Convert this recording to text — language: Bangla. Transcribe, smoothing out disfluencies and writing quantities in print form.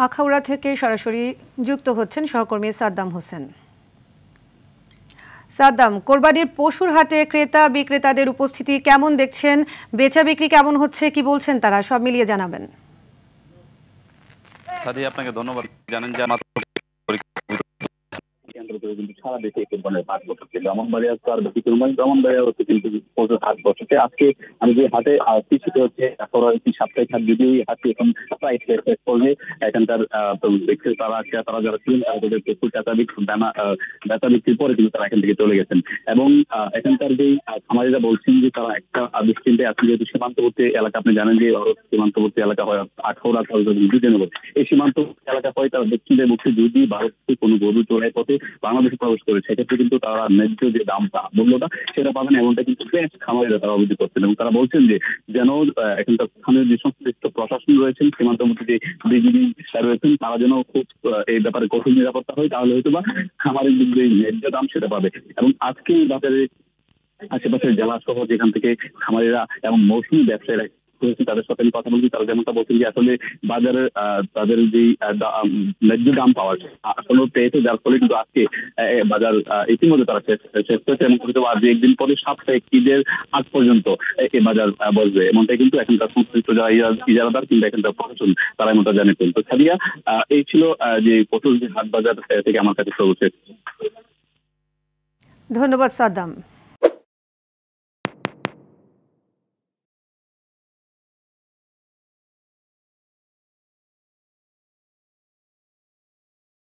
আখাউড়া থেকে সরাসরি যুক্ত হচ্ছেন সহকর্মী সাদ্দাম হোসেন। সাদ্দাম, কোরবানির পশুর হাটে ক্রেতা বিক্রেতাদের উপস্থিতি কেমন দেখছেন? বেচা বিক্রি কেমন হচ্ছে, কি বলছেন তারা? সব মিলিয়ে জানাবেন। সাদিয়া, আপনাকে ধন্যবাদ। জানেন যে সারা দেশে কোরবানির হাট বসেছে, ব্রাহ্মণবাড়িয়া তো আর ব্যতিক্রমী। ব্রাহ্মণবাড়িয়া হচ্ছে কিন্তু প্রচুর হাট বসেছে। আজকে আমি যে হাটে আসছি সেটা হচ্ছে একটি সাপ্তাহিক হাট, যদিও এই হাটটি এখন প্রায় শেষ পর্বে। এখানকার তারা যারা ছিলেন তাদের প্রচুর বেচা বিক্রির পরে কিন্তু তারা এখান থেকে চলে গেছেন। এবং এখানকার যে খামারিরা বলছেন যে তারা একটা দুশ্চিন্তায় আছেন, যেহেতু সীমান্তবর্তী এলাকা, আপনি জানেন যে সীমান্তবর্তী এলাকা হয় আখাউড়া বিজয়নগর, এই সীমান্ত এলাকা হয় তারা দুশ্চিন্তায় মুক্তি যদি ভারত থেকে কোনো গরু চোরাই পথে বাংলাদেশে প্রবেশ করে, সেক্ষেত্রে কিন্তু তারা ন্যায্য যে দামটা মূল্যটা সেটা পাবেন, এমনটা কিন্তু বেশ খামারিরা তারা অভিযোগ করছেন। এবং তারা বলছেন যে যেন এখানকার স্থানীয় যে সংশ্লিষ্ট প্রশাসন রয়েছেন, সীমান্তবর্তী যে বিজিবি রয়েছেন, তারা যেন খুব এই ব্যাপারে কঠোর নিরাপত্তা হয়, তাহলে হয়তো বা খামারের যে ন্যায্য দাম সেটা পাবে। এবং আজকে এই বাজারে আশেপাশের জেলা সহ যেখান থেকে খামারিরা এবং মৌসুমী ব্যবসায়ীরা তাদের সাথে কথা বলছি, তারা যেমনটা বলছেন যে আসলে বাজারের তাদের যে ন্যায্য দাম পাওয়ার আসলে পেয়েছে, যার ফলে কিন্তু আজকে বাজার ইতিমধ্যে তারা শেষ করেছে। এবং হয়তো আজ একদিন পরে সাপ্তাহিক ঈদের আগ পর্যন্ত এই বাজার বসবে, এমনটাই কিন্তু এখানকার সংশ্লিষ্ট যারা ইজারাদার কিংবা এখানকার প্রশাসন তারা এমনটা জানিয়েছেন। তো সাদিয়া, এই ছিল যে পশুর যে হাট বাজার থেকে আমার কাছে সর্বশেষ। ধন্যবাদ সাদ্দাম।